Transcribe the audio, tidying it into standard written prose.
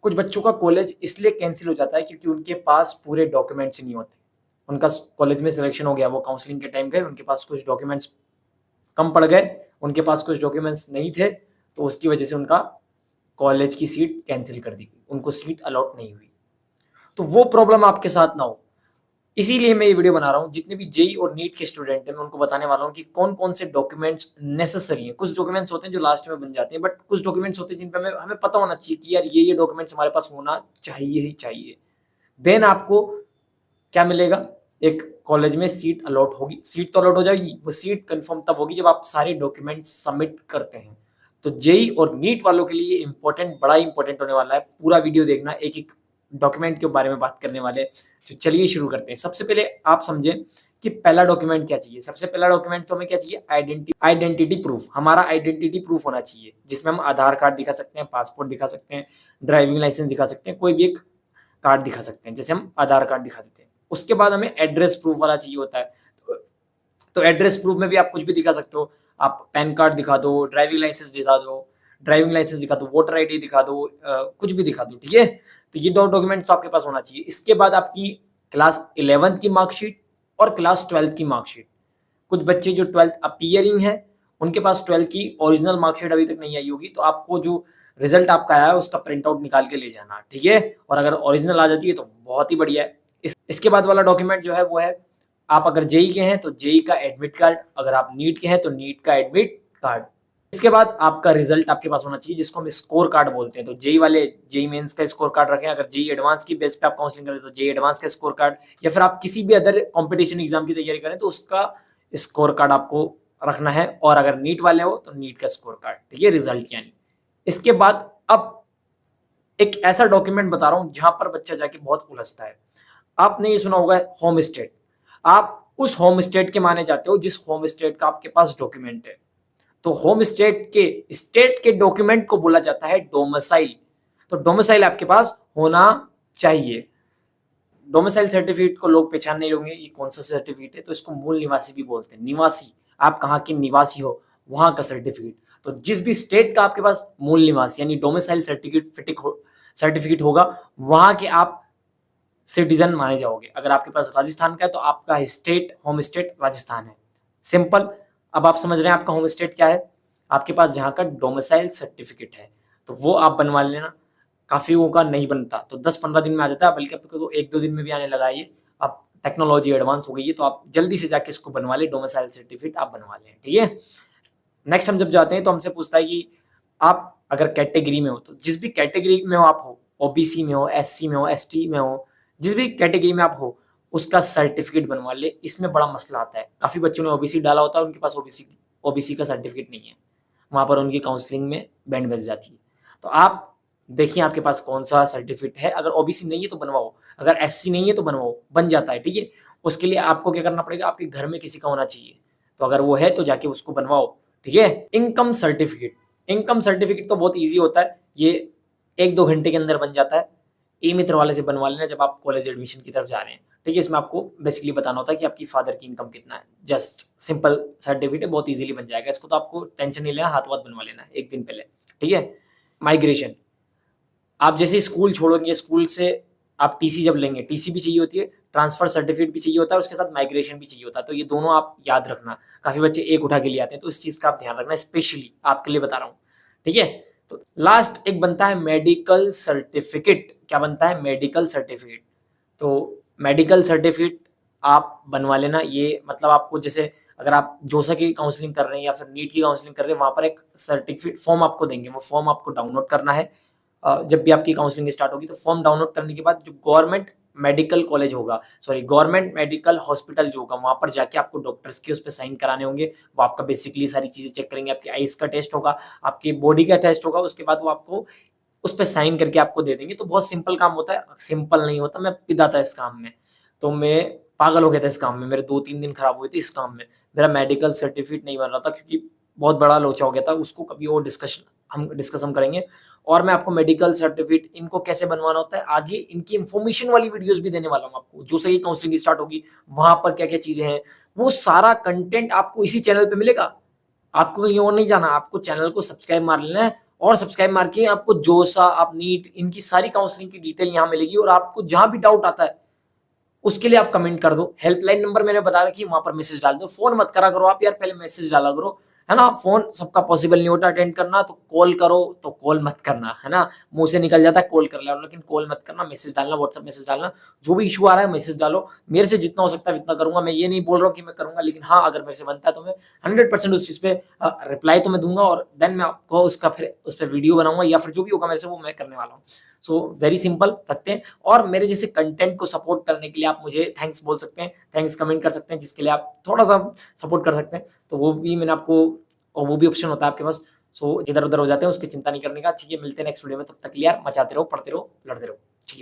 कुछ बच्चों का कॉलेज इसलिए कैंसिल हो जाता है क्योंकि उनके पास पूरे डॉक्यूमेंट्स नहीं होते। उनका कॉलेज में सिलेक्शन हो गया, वो काउंसलिंग के टाइम गए, उनके पास कुछ डॉक्यूमेंट्स कम पड़ गए, उनके पास कुछ डॉक्यूमेंट्स नहीं थे, तो उसकी वजह से उनका कॉलेज की सीट कैंसिल कर दी गई, उनको सीट अलॉट नहीं हुई। तो वो प्रॉब्लम आपके साथ ना हो, इसीलिए मैं ये वीडियो बना रहा हूँ। जितने भी जेई और नीट के स्टूडेंट हैं मैं उनको बताने वाला हूँ कि कौन कौन से डॉक्यूमेंट्स नेसेसरी हैं। कुछ डॉक्यूमेंट्स होते हैं जो लास्ट में बन जाते हैं, बट कुछ डॉक्यूमेंट्स होते हैं जिन पर हमें पता होना चाहिए कि यार ये डॉक्यूमेंट्स हमारे पास होना चाहिए ही चाहिए। देन आपको क्या मिलेगा, एक कॉलेज में सीट अलॉट होगी। सीट तो अलॉट हो जाएगी, वो सीट कंफर्म तब होगी जब आप सारे डॉक्यूमेंट्स सबमिट करते हैं। तो जेई और नीट वालों के लिए इंपॉर्टेंट, बड़ा इंपॉर्टेंट होने वाला है। पूरा वीडियो देखना, एक एक डॉक्यूमेंट के बारे में बात करने वाले। तो चलिए शुरू करते हैं। सबसे पहले आप समझें कि पहला डॉक्यूमेंट क्या चाहिए। सबसे पहला डॉक्यूमेंट तो हमें क्या चाहिए, आइडेंटिटी प्रूफ। हमारा आइडेंटिटी प्रूफ होना चाहिए जिसमें हम आधार कार्ड दिखा सकते हैं, पासपोर्ट दिखा सकते हैं, ड्राइविंग लाइसेंस दिखा सकते हैं, कोई भी एक कार्ड दिखा सकते हैं, जैसे हम आधार कार्ड दिखा देते हैं। उसके बाद हमें एड्रेस प्रूफ वाला चाहिए होता है। तो एड्रेस प्रूफ में भी आप कुछ भी दिखा सकते हो। आप पैन कार्ड दिखा दो, ड्राइविंग लाइसेंस दिखा दो, वोटर आईडी दिखा दो, कुछ भी दिखा दो, ठीक है। तो ये दो डॉक्यूमेंट्स तो आपके पास होना चाहिए। इसके बाद आपकी क्लास 11th की मार्कशीट और क्लास 12th की मार्कशीट। कुछ बच्चे जो 12th अपीयरिंग है उनके पास 12th की ओरिजिनल मार्कशीट अभी तक नहीं आई होगी, तो आपको जो रिजल्ट आपका आया है उसका प्रिंट आउट निकाल के ले जाना, ठीक है। और अगर ओरिजिनल आ जाती है तो बहुत ही बढ़िया है। इसके बाद वाला डॉक्यूमेंट जो है वो है, आप अगर जेई के हैं तो जेई का एडमिट कार्ड, अगर आप नीट के हैं तो नीट का एडमिट कार्ड। इसके बाद आपका रिजल्ट आपके पास होना चाहिए जिसको हम स्कोर कार्ड बोलते हैं। तो जेई वाले जेई मेंस का स्कोर कार्ड रखें, अगर जेई एडवांस की बेस पे आप काउंसलिंग करें तो जेई एडवांस का स्कोर कार्ड, या फिर आप किसी भी अदर कंपटीशन एग्जाम की तैयारी करें तो उसका स्कोर कार्ड आपको रखना है। और अगर नीट वाले हो तो नीट का स्कोर कार्ड, ठीक है, रिजल्ट यानी। इसके बाद अब एक ऐसा डॉक्यूमेंट बता रहा हूं जहां पर बच्चा जाके बहुत उलझता है। आपने ये सुना होगा होम स्टेट। आप उस होम स्टेट के माने जाते हो जिस होम स्टेट का आपके पास डॉक्यूमेंट है। तो होम स्टेट के डॉक्यूमेंट को बोला जाता है डोमिसाइल। तो डोमिसाइल आपके पास होना चाहिए। डोमिसाइल सर्टिफिकेट को लोग पहचान नहीं होंगे ये कौन सा सर्टिफिकेट है, तो इसको मूल निवासी भी बोलते हैं। निवासी, आप कहाँ के निवासी हो वहां का सर्टिफिकेट। तो जिस भी स्टेट का आपके पास मूल निवासी यानी डोमिसाइल सर्टिफिकेट होगा वहां के आप सिटीजन माने जाओगे। अगर आपके पास राजस्थान का है तो आपका स्टेट, होम स्टेट राजस्थान है। सिंपल। अब आप समझ रहे हैं आपका होम स्टेट क्या है, आपके पास जहाँ का डोमिसाइल सर्टिफिकेट है तो वो आप बनवा लेना। काफी लोगों का नहीं बनता, तो 10-15 दिन में आ जाता है, बल्कि आपको तो 1-2 दिन में भी आने लगा है ये। अब टेक्नोलॉजी एडवांस हो गई है तो आप जल्दी से जाके इसको बनवा ले, डोमिसाइल सर्टिफिकेट आप बनवा लें, ठीक है। नेक्स्ट हम जब जाते हैं तो हमसे पूछता है कि आप अगर कैटेगरी में हो, तो जिस भी कैटेगरी में हो आप हो, ओबीसी में हो, एससी में हो, एसटी में हो, जिस भी कैटेगरी में आप हो उसका सर्टिफिकेट बनवा ले। इसमें बड़ा मसला आता है, काफी बच्चों ने ओबीसी डाला होता है, उनके पास ओबीसी का सर्टिफिकेट नहीं है, वहां पर उनकी काउंसलिंग में बैंड बज जाती है। तो आप देखिए आपके पास कौन सा सर्टिफिकेट है। अगर ओबीसी नहीं है तो बनवाओ, अगर एससी नहीं है तो बनवाओ, बन जाता है, ठीक है। उसके लिए आपको क्या करना पड़ेगा, आपके घर में किसी का होना चाहिए, तो अगर वो है तो जाके उसको बनवाओ, ठीक है। इनकम सर्टिफिकेट तो बहुत ईजी होता है, ये 1-2 घंटे के अंदर बन जाता है। ई मित्र वाले से बनवा लेना जब आप कॉलेज एडमिशन की तरफ जा रहे हैं, ठीक है। इसमें आपको बेसिकली बताना होता है कि आपकी फादर की इनकम कितना है। जस्ट सिंपल सर्टिफिकेट है, बहुत इजीली बन जाएगा। इसको तो आपको टेंशन नहीं लेना, हाथ बनवा लेना है एक दिन पहले, ठीक है। माइग्रेशन, आप जैसे स्कूल छोड़ोगे, स्कूल से आप टीसी जब लेंगे, टीसी भी चाहिए होती है, ट्रांसफर सर्टिफिकेट भी चाहिए होता है, उसके साथ माइग्रेशन भी चाहिए होता है। तो ये दोनों आप याद रखना। काफी बच्चे एक उठा के लिए आते हैं, तो इस चीज का आप ध्यान रखना, स्पेशली आपके लिए बता रहा हूँ, ठीक है। तो लास्ट एक बनता है मेडिकल सर्टिफिकेट। क्या बनता है, मेडिकल सर्टिफिकेट। तो मेडिकल सर्टिफिकेट आप बनवा लेना। ये मतलब आपको जैसे अगर आप जोसा की काउंसलिंग कर रहे हैं या फिर नीट की काउंसलिंग कर रहे हैं, वहां पर एक सर्टिफिकेट फॉर्म आपको देंगे, वो फॉर्म आपको डाउनलोड करना है। जब भी आपकी काउंसलिंग स्टार्ट होगी तो फॉर्म डाउनलोड करने के बाद जो गवर्नमेंट मेडिकल कॉलेज होगा, सॉरी गवर्नमेंट मेडिकल हॉस्पिटल जो होगा, वहां पर जाके आपको डॉक्टर्स के उस पर साइन कराने होंगे। वो आपका बेसिकली सारी चीजें चेक करेंगे, आपकी आईज का टेस्ट होगा, आपकी बॉडी का टेस्ट होगा, उसके बाद वो आपको उस पर साइन करके आपको दे देंगे। तो बहुत सिंपल काम होता है। सिंपल नहीं होता, मैं पिदा था इस काम में, तो मैं पागल हो गया था इस काम में, मेरे 2-3 दिन खराब हुए थे इस काम में। मेरा मेडिकल सर्टिफिकेट नहीं बन रहा था क्योंकि बहुत बड़ा लोचा हो गया था। उसको कभी और डिस्कस हम करेंगे। और मैं आपको मेडिकल सर्टिफिकेट इनको कैसे बनवाना होता है आगे इनकी इंफॉर्मेशन वाली वीडियोस भी देने वाला हूं आपको। जो सही काउंसलिंग स्टार्ट होगी वहां पर क्या क्या चीजें हैं, वो सारा कंटेंट आपको इसी चैनल पे मिलेगा। आपको कहीं और नहीं जाना, आपको चैनल को सब्सक्राइब मार लेना है और सब्सक्राइब मार के आपको जोसा, आप नीट, इनकी सारी काउंसलिंग की डिटेल यहाँ मिलेगी और आपको जहां भी डाउट आता है उसके लिए आप कमेंट कर दो। हेल्पलाइन नंबर मैंने बता रखी है, वहां पर मैसेज डाल दो। फोन मत करा करो आप यार, पहले मैसेज डाला करो, है ना। फोन सबका पॉसिबल नहीं होता अटेंड करना, तो कॉल करो तो कॉल मत करना, है ना। मुंह से निकल जाता है कॉल कर लो, लेकिन कॉल मत करना, मैसेज डालना, व्हाट्सएप मैसेज डालना। जो भी इशू आ रहा है मैसेज डालो, मेरे से जितना हो सकता है उतना करूंगा। मैं ये नहीं बोल रहा हूँ कि मैं करूंगा, लेकिन हाँ अगर मेरे से बनता है तो मैं 100% उस चीज पे रिप्लाई तो मैं दूंगा, और देन मैं आपको उसका फिर उस पर वीडियो बनाऊंगा, या फिर जो भी होगा मेरे से वो मैं करने वाला हूँ। सो वेरी सिंपल रखते हैं। और मेरे जैसे कंटेंट को सपोर्ट करने के लिए आप मुझे थैंक्स बोल सकते हैं, थैंक्स कमेंट कर सकते हैं, जिसके लिए आप थोड़ा सा सपोर्ट कर सकते हैं, तो वो भी मैंने आपको, और वो भी ऑप्शन होता है आपके पास। सो इधर उधर हो जाते हैं, उसकी चिंता नहीं करने का। ठीक है, मिलते हैं नेक्स्ट वीडियो में, तब तक यार मचाते रहो, पढ़ते रहो, लड़ते रहो।